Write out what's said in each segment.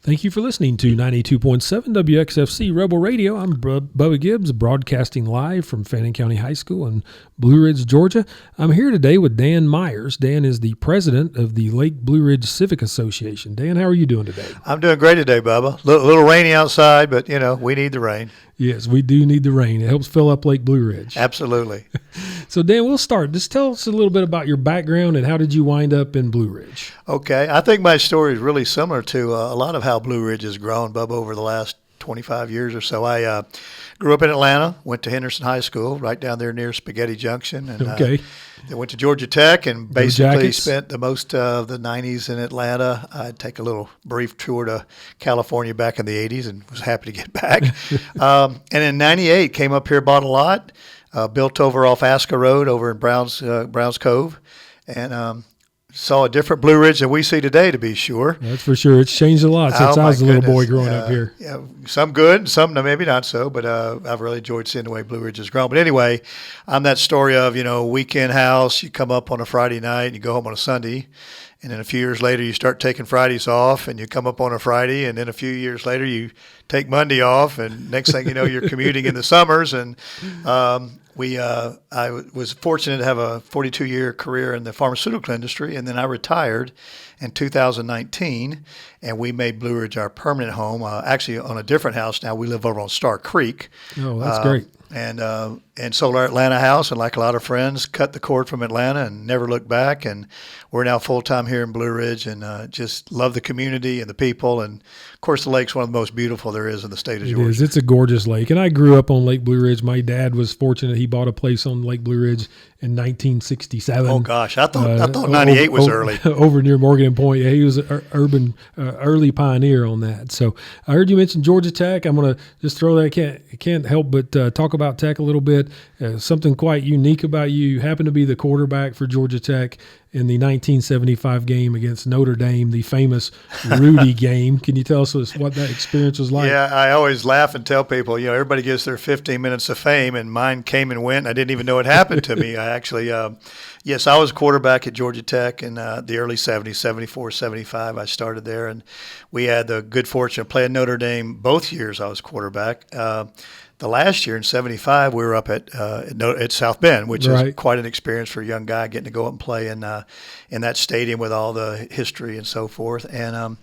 Thank you for listening to 92.7 WXFC Rebel Radio. I'm Bubba Gibbs, broadcasting live from Fannin County High School in Blue Ridge, Georgia. I'm here today with Dan Myers. Dan is the president of the Lake Blue Ridge Civic Association. Dan, how are you doing today? I'm doing great today, Bubba. A little rainy outside, but, we need the rain. Yes, we do need the rain. It helps fill up Lake Blue Ridge. Absolutely. So, Dan, we'll start. Just tell us a little bit about your background and how did you wind up in Blue Ridge? Okay. I think my story is really similar to a lot of how Blue Ridge has grown, Bubba, over the last 25 years or so. I grew up in Atlanta, went to Henderson High School, right down there near Spaghetti Junction. And, okay. Then went to Georgia Tech and basically spent the most of the 90s in Atlanta. I'd take a little brief tour to California back in the 80s and was happy to get back. And in 98, came up here, bought a lot, built over off Aska Road over in Browns Cove, and saw a different Blue Ridge than we see today, to be sure. That's for sure. It's changed a lot since I was a little boy growing up here. Yeah, some good, some maybe not so, but I've really enjoyed seeing the way Blue Ridge has grown. But anyway, I'm that story of, weekend house, you come up on a Friday night and you go home on a Sunday. And then a few years later, you start taking Fridays off, and you come up on a Friday. And then a few years later, you take Monday off. And next thing you know, you're commuting in the summers. And I was fortunate to have a 42-year career in the pharmaceutical industry. And then I retired in 2019, and we made Blue Ridge our permanent home. Actually, on a different house now. We live over on Star Creek. Oh, that's great. And sold our Atlanta house, and like a lot of friends, cut the cord from Atlanta and never looked back. And we're now full-time here in Blue Ridge, and just love the community and the people. And, of course, the lake's one of the most beautiful there is in the state of Georgia. It is. It's a gorgeous lake. And I grew up on Lake Blue Ridge. My dad was fortunate. He bought a place on Lake Blue Ridge in 1967. Oh, gosh. I thought 98 was early. Over near Morgan Point. Yeah, he was an urban early pioneer on that. So I heard you mention Georgia Tech. I'm going to just throw that. I can't help but talk about Tech a little bit. Something quite unique about you. You happen to be the quarterback for Georgia Tech in the 1975 game against Notre Dame, the famous Rudy game. Can you tell us what that experience was like? Yeah, I always laugh and tell people, everybody gets their 15 minutes of fame, and mine came and went. I didn't even know it happened to me. I actually, yes, I was quarterback at Georgia Tech in the early 70s, 74, 75. I started there, and we had the good fortune of playing Notre Dame both years I was quarterback. The last year in 75, we were up at South Bend, which is quite an experience for a young guy getting to go up and play in that stadium with all the history and so forth. And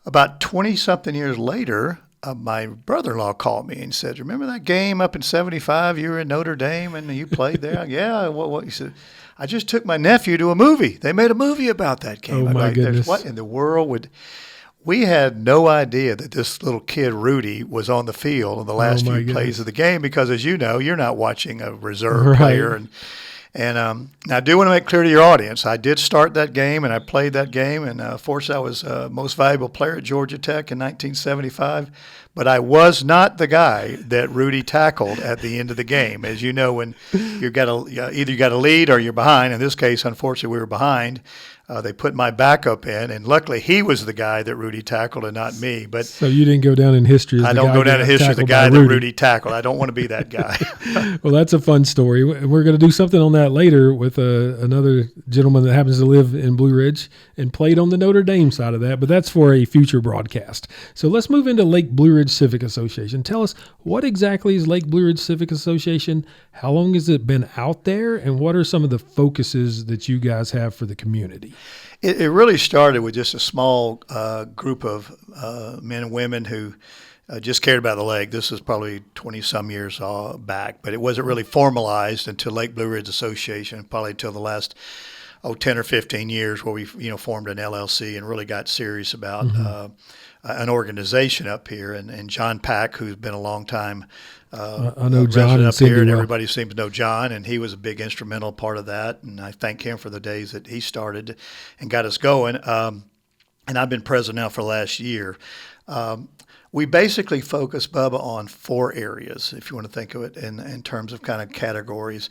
about 20-something years later, my brother-in-law called me and said, "Remember that game up in 75? You were in Notre Dame and you played there?" Yeah. What? He said, "I just took my nephew to a movie. They made a movie about that game." Oh, my goodness. What in the world would – we had no idea that this little kid, Rudy, was on the field in the last few plays of the game because, as you know, you're not watching a reserve player. And I do want to make clear to your audience, I did start that game and I played that game. And, fortunately, I was most valuable player at Georgia Tech in 1975. But I was not the guy that Rudy tackled at the end of the game. As you know, when either you got a lead or you're behind. In this case, unfortunately, we were behind. They put my backup in, and luckily he was the guy that Rudy tackled and not me. But so you didn't go down in history as I the don't guy go down in history as the guy that Rudy tackled. I don't want to be that guy. Well, that's a fun story. We're going to do something on that later with another gentleman that happens to live in Blue Ridge and played on the Notre Dame side of that, but that's for a future broadcast. So let's move into Lake Blue Ridge Civic Association. Tell us, what exactly is Lake Blue Ridge Civic Association? How long has it been out there, and what are some of the focuses that you guys have for the community? It really started with just a small group of men and women who just cared about the lake. This is probably 20-some years back, but it wasn't really formalized until Lake Blue Ridge Association, probably until the last 10 or 15 years, where we formed an LLC and really got serious about an organization up here. And John Pack, who's been a long time I know John up here, and everybody seems to know John, and he was a big instrumental part of that. And I thank him for the days that he started and got us going. And I've been president now for the last year. We basically focus, Bubba, on 4 areas, if you want to think of it in terms of kind of categories.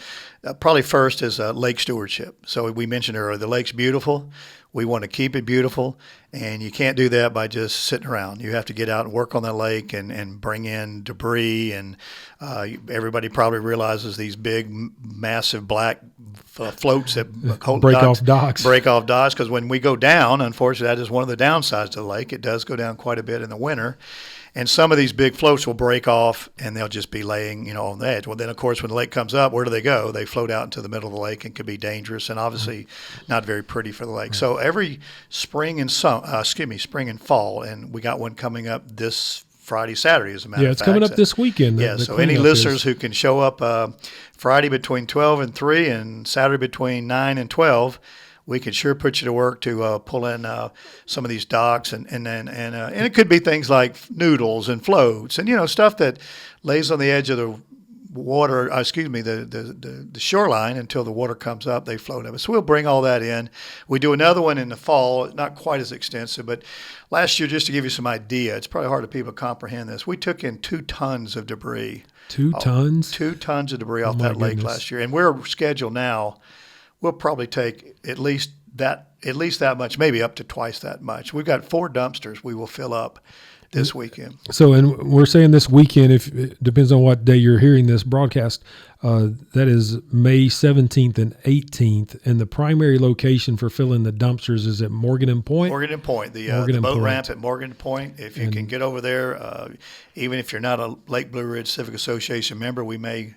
Probably first is lake stewardship. So we mentioned earlier, the lake's beautiful. We want to keep it beautiful, and you can't do that by just sitting around. You have to get out and work on the lake and bring in debris. And everybody probably realizes these big, massive black floats that break off docks. Break off docks, because when we go down, unfortunately, that is one of the downsides to the lake. It does go down quite a bit in the winter. And some of these big floats will break off, and they'll just be laying, on the edge. Well, then, of course, when the lake comes up, where do they go? They float out into the middle of the lake and can be dangerous and obviously not very pretty for the lake. So every spring and fall, and we got one coming up this Friday, Saturday, as a matter of fact. Yeah, it's coming up this weekend. Yeah, so any listeners who can show up Friday between 12 and 3 and Saturday between 9 and 12, we can sure put you to work to pull in some of these docks, and it could be things like noodles and floats and stuff that lays on the edge of the water. The shoreline until the water comes up. They float up. So we'll bring all that in. We do another one in the fall, not quite as extensive, but last year, just to give you some idea, it's probably hard for people to comprehend this. We took in 2 tons of debris. 2 tons? 2 tons of debris off that lake last year, and we're scheduled now. We'll probably take at least that much, maybe up to twice that much. We've got 4 dumpsters we will fill up this weekend. So, and we're saying this weekend, if it depends on what day you're hearing this broadcast, that is May 17th and 18th. And the primary location for filling the dumpsters is at Morgan and Point. Morgan and Point, the boat ramp at Morgan and Point. If you can get over there, even if you're not a Lake Blue Ridge Civic Association member, we may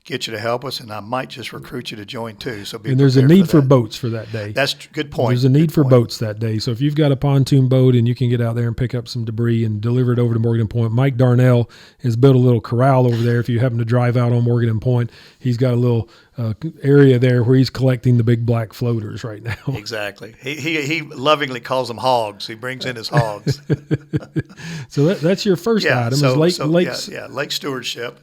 get you to help us, and I might just recruit you to join too. So and there's a need for boats for that day. That's a good point. There's a need for boats that day. So if you've got a pontoon boat and you can get out there and pick up some debris and deliver it over to Morgan Point, Mike Darnell has built a little corral over there. If you happen to drive out on Morgan Point, he's got a little area there where he's collecting the big black floaters right now. Exactly. He lovingly calls them hogs. He brings in his hogs. So that's your first item is lake stewardship.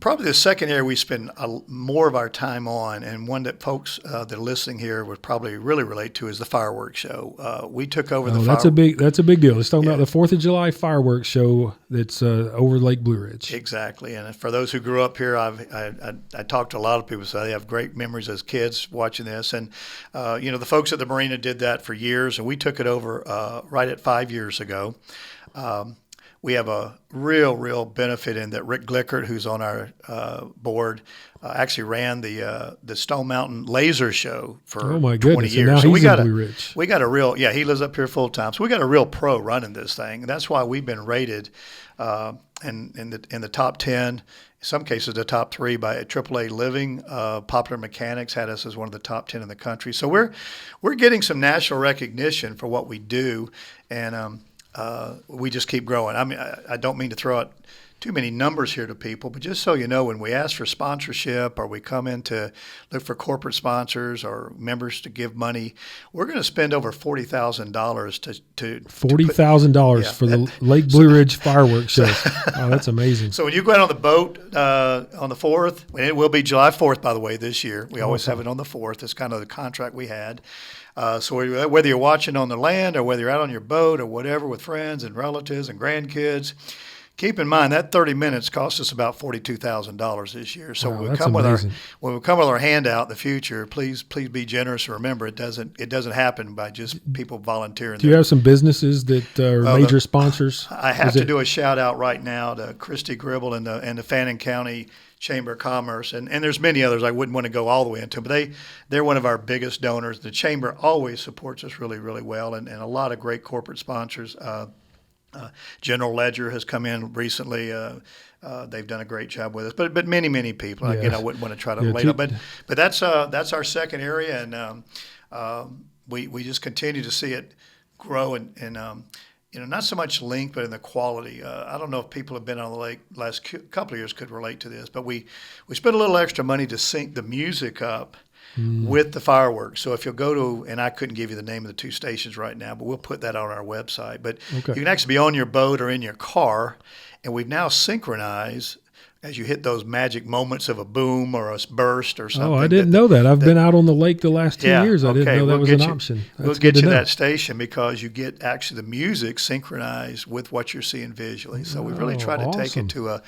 Probably the second area we spend more of our time on, and one that folks that are listening here would probably really relate to, is the fireworks show. We took over the fireworks. That's a big deal. Let's talk about the 4th of July fireworks show that's over Lake Blue Ridge. Exactly. And for those who grew up here, I talked to a lot of people, so they have great memories as kids watching this. And, the folks at the marina did that for years, and we took it over right at 5 years ago. We have a real benefit in that Rick Glickert, who's on our board, actually ran the Stone Mountain Laser Show for 20 years. Now he's in Blue Ridge. We got a real, he lives up here full time. So we got a real pro running this thing. And that's why we've been rated in the top 10, in some cases the top 3 by AAA Living. Popular Mechanics had us as one of the top 10 in the country. So we're getting some national recognition for what we do, and we just keep growing. I mean, I don't mean to throw out too many numbers here to people, but just so you know, when we ask for sponsorship or we come in to look for corporate sponsors or members to give money, we're going to spend over $40,000 to $40,000 for the Lake Blue Ridge fireworks show. Oh, that's amazing. So when you go out on the boat on the 4th, and it will be July 4th, by the way, this year. We always have it on the 4th. It's kind of the contract we had. So whether you're watching on the land or whether you're out on your boat or whatever with friends and relatives and grandkids, keep in mind that 30 minutes cost us about $42,000 this year. So when we come with our handout in the future, please be generous and remember it doesn't happen by just people volunteering. Do you have some businesses that are major sponsors? I have to do a shout out right now to Christy Gribble and the Fannin County Chamber of Commerce, and there's many others I wouldn't want to go all the way into, but they're one of our biggest donors. The Chamber always supports us really, really well, and a lot of great corporate sponsors. General Ledger has come in recently. They've done a great job with us, but many people. Yeah. Again, I wouldn't want to try to lay up, but that's our second area, and we just continue to see it grow and not so much length, but in the quality. I don't know if people have been on the lake last couple of years could relate to this, but we spent a little extra money to sync the music up with the fireworks. So if you'll go to, and I couldn't give you the name of the 2 stations right now, but we'll put that on our website. But you can actually be on your boat or in your car, and we've now synchronized as you hit those magic moments of a boom or a burst or something. Oh, I didn't know that. I've been out on the lake the last 2 years. I didn't know that was an option. We'll get you that station because you get actually the music synchronized with what you're seeing visually. So we really try to take it to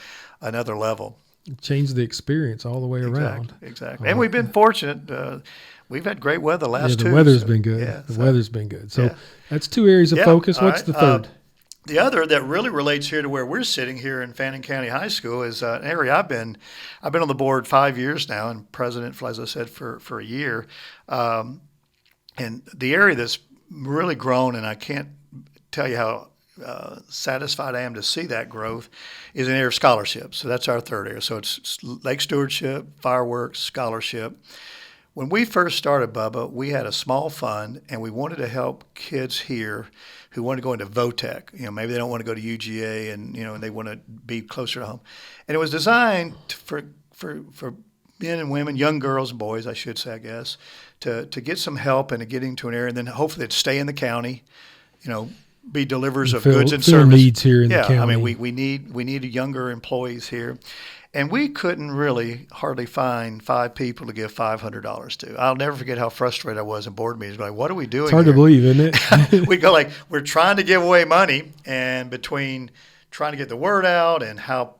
another level. Change the experience all the way around. Exactly. And we've been fortunate. We've had great weather the last the two. weather's been good. Yeah, the weather's been good. So yeah. that's two areas of focus. All What's right. the third? The other that really relates here to where we're sitting here in Fannin County High School is an area I've been on the board 5 years now, and president, as I said, for a year. And the area that's really grown, and I can't tell you how satisfied I am to see that growth, is an area of scholarships. So that's our third area. So it's lake stewardship, fireworks, scholarship. When we first started, Bubba, we had a small fund, and we wanted to help kids here who want to go into VOTEC. Maybe they don't want to go to UGA, and and they want to be closer to home. And it was designed for men and women, young girls and boys, I should say, I guess, to get some help and to get into an area, and then hopefully they'd stay in the county, be delivers of goods and services. Needs here in the county. I mean, we need younger employees here. And we couldn't really hardly find 5 people to give $500 to. I'll never forget how frustrated I was in board meetings. Like, what are we doing? It's hard to believe, isn't it? We go like, we're trying to give away money, and between trying to get the word out and how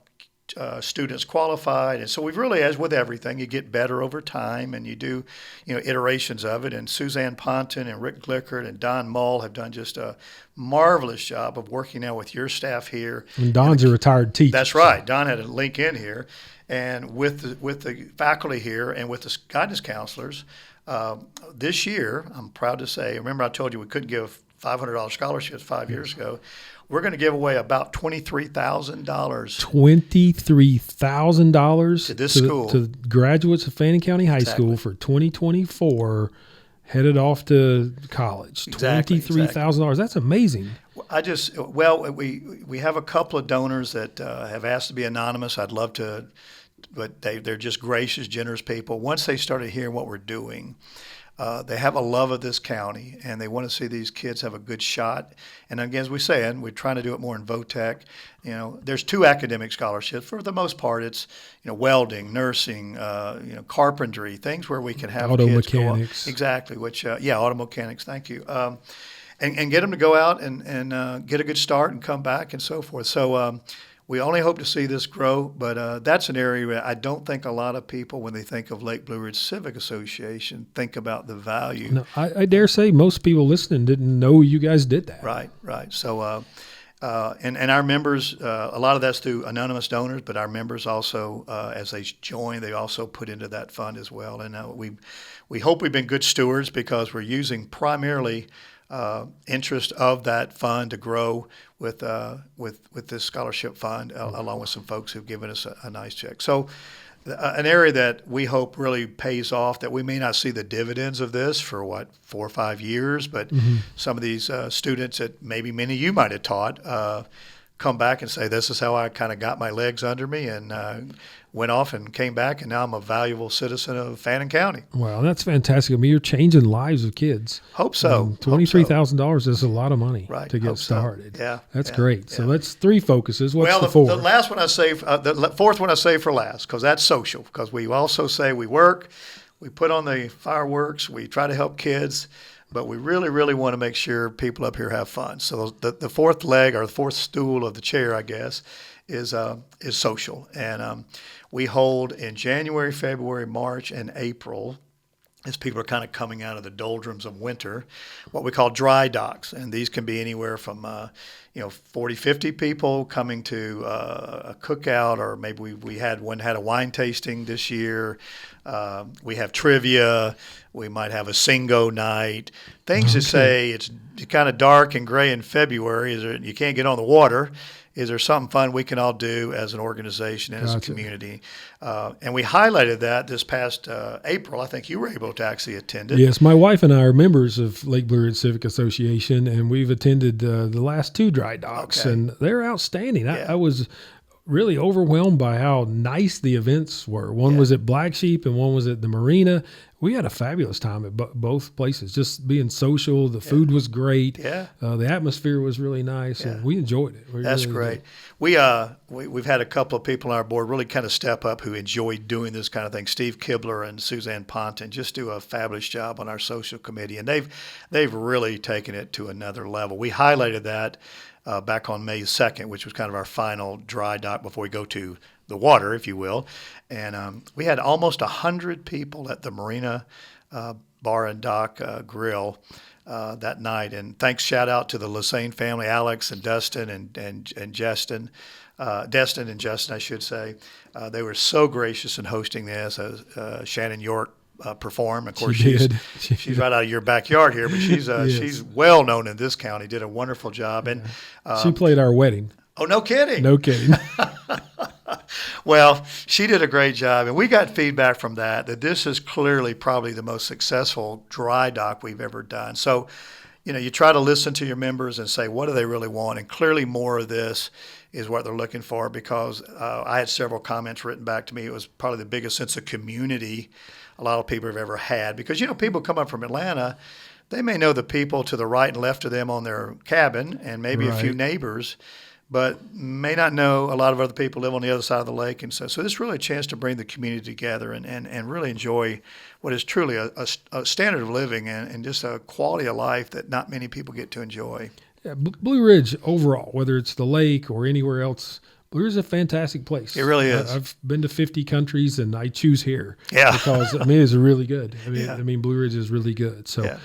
students qualified, and so we've really, as with everything, you get better over time, and you do, iterations of it. And Suzanne Ponton and Rick Glickert and Don Mull have done just a marvelous job of working now with your staff here. And Don's a retired teacher. That's right. Don had a link in here, and with the faculty here and with the guidance counselors, this year, I'm proud to say, remember I told you we couldn't give $500 scholarships 5 years ago. We're going to give away about $23,000. $23,000 to this school, to graduates of Fannin County High School for 2024, headed off to college. $23,000. That's amazing. We have a couple of donors that have asked to be anonymous. I'd love to, but they're just gracious, generous people. Once they started hearing what we're doing, they have a love of this county, and they want to see these kids have a good shot. And again, as we say, and we're trying to do it more in VOTEC. There's 2 academic scholarships. For the most part, it's welding, nursing, carpentry, things where we can have auto kids mechanics. Go exactly. Which auto mechanics. Thank you. And get them to go out and get a good start and come back and so forth. So. We only hope to see this grow, but that's an area where I don't think a lot of people, when they think of Lake Blue Ridge Civic Association, think about the value. No, I dare say most people listening didn't know you guys did that. Right. So, and our members, a lot of that's through anonymous donors, but our members also, as they join, they also put into that fund as well. And we hope we've been good stewards, because we're using primarily interest of that fund to grow with this scholarship fund, along with some folks who've given us a nice check. So an area that we hope really pays off, that we may not see the dividends of this for 4 or 5 years, but some of these students that maybe many of you might have taught come back and say, this is how I kind of got my legs under me, and went off and came back, and now I'm a valuable citizen of Fannin County. Wow, that's fantastic. I mean, you're changing lives of kids. Hope so. $23,000 is a lot of money to get started. So. Yeah, that's great. So that's 3 focuses. What's the 4? The last one I say, the fourth one I say for last, because that's social. Because we also say we work, we put on the fireworks, we try to help kids, but we really, really want to make sure people up here have fun. So the fourth leg, or the fourth stool of the chair, I guess, is social. And we hold in January, February, March, and April, as people are kind of coming out of the doldrums of winter, what we call dry docks. And these can be anywhere from 40, 50 people coming to a cookout, or maybe we had a wine tasting this year. We have trivia. We might have a singo night. Things that say it's kind of dark and gray in February. You can't get on the water. Is there something fun we can all do as an organization and as a community? And we highlighted that this past April. I think you were able to actually attend it. Yes, my wife and I are members of Lake Blue Ridge Civic Association, and we've attended the last 2 dry docks, and they're outstanding. I was really overwhelmed by how nice the events were. One was at Black Sheep and one was at the marina. We had a fabulous time at both places, just being social. The food was great. The atmosphere was really nice. And we enjoyed it. That's really great. We've had a couple of people on our board really kind of step up who enjoy doing this kind of thing. Steve Kibler and Suzanne Ponton just do a fabulous job on our social committee, and they've really taken it to another level. We highlighted that back on May 2nd, which was kind of our final dry dock before we go to the water, if you will. And we had almost 100 people at the Marina Bar and Dock Grill that night. And thanks, shout out to the Lassane family, Alex and Dustin and Justin. Destin and Justin, I should say. They were so gracious in hosting this. Shannon York performed. Of course, she's right out of your backyard here, but she's Yes. she's well known in this county. Did a wonderful job. And She played our wedding. oh, no kidding. No kidding. Well, she did a great job, and we got feedback from that this is clearly probably the most successful dry dock we've ever done. So, you try to listen to your members and say, what do they really want? And clearly more of this is what they're looking for, because I had several comments written back to me. It was probably the biggest sense of community a lot of people have ever had, because, people come up from Atlanta, they may know the people to the right and left of them on their cabin and maybe a few neighbors, but may not know a lot of other people live on the other side of the lake. And so this is really a chance to bring the community together and really enjoy what is truly a standard of living and just a quality of life that not many people get to enjoy. Yeah, Blue Ridge overall, whether it's the lake or anywhere else, Blue Ridge is a fantastic place. It really is. I've been to 50 countries, and I choose here. Yeah. Because, it's really good. Yeah. Blue Ridge is really good. So Yeah.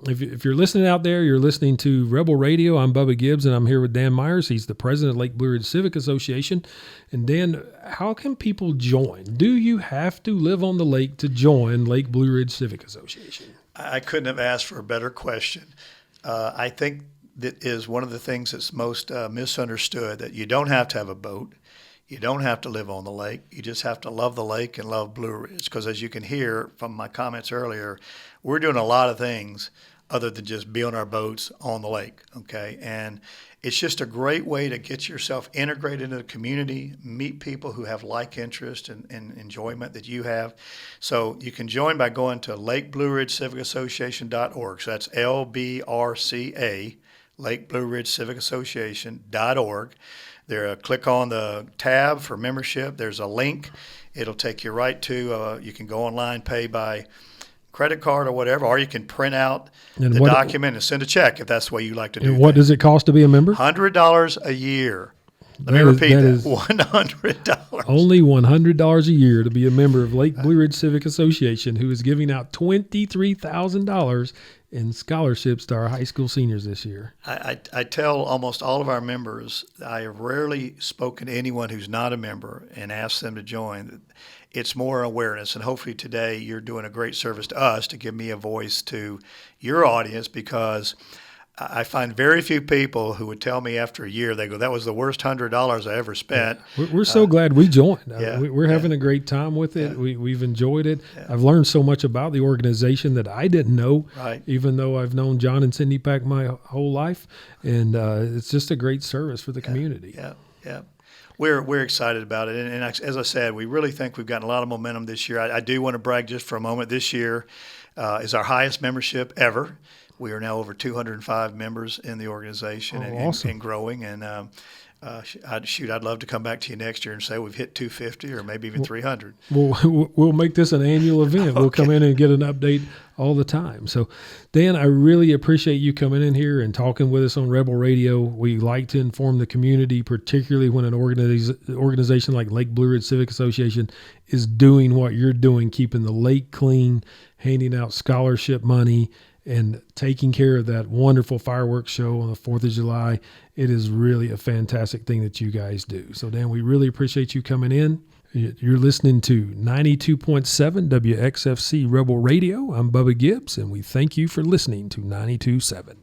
if you're listening out there, you're listening to Rebel Radio. I'm Bubba Gibbs, and I'm here with Dan Myers. He's the president of Lake Blue Ridge Civic Association. And Dan, how can people join? Do you have to live on the lake to join Lake Blue Ridge Civic Association? I couldn't have asked for a better question. I think that is one of the things that's most misunderstood, that you don't have to have a boat. You don't have to live on the lake. You just have to love the lake and love Blue Ridge. Because as you can hear from my comments earlier, we're doing a lot of things other than just be on our boats on the lake, okay? And it's just a great way to get yourself integrated into the community, meet people who have like interest and enjoyment that you have. So you can join by going to lakeblueridgecivicassociation.org. So that's LBRCA, Lake Blue Ridge Civic Association.org. There, click on the tab for membership. There's a link. It'll take you right to, you can go online, pay by credit card or whatever, or you can print out the document and send a check if that's the way you like to do it. And what does it cost to be a member? $100 a year. Let me repeat that. $100. Only $100 a year to be a member of Lake Blue Ridge Civic Association, who is giving out $23,000 in scholarships to our high school seniors this year. I tell almost all of our members, I have rarely spoken to anyone who's not a member and asked them to join. It's more awareness, and hopefully today you're doing a great service to us to give me a voice to your audience, because I find very few people who would tell me after a year, they go, that was the worst $100 I ever spent. We're so glad we joined. Yeah, we're having a great time with it. Yeah. We've enjoyed it. Yeah. I've learned so much about the organization that I didn't know, even though I've known John and Cindy Pack my whole life. And it's just a great service for the community. Yeah. We're excited about it. And as I said, we really think we've gotten a lot of momentum this year. I do want to brag just for a moment. This year is our highest membership ever. We are now over 205 members in the organization and growing. And I'd love to come back to you next year and say we've hit 250 or maybe even 300. We'll make this an annual event. We'll come in and get an update all the time. So, Dan, I really appreciate you coming in here and talking with us on Rebel Radio. We like to inform the community, particularly when an organization like Lake Blue Ridge Civic Association is doing what you're doing, keeping the lake clean, handing out scholarship money, and taking care of that wonderful fireworks show on the 4th of July. It is really a fantastic thing that you guys do. So, Dan, we really appreciate you coming in. You're listening to 92.7 WXFC Rebel Radio. I'm Bubba Gibbs, and we thank you for listening to 92.7.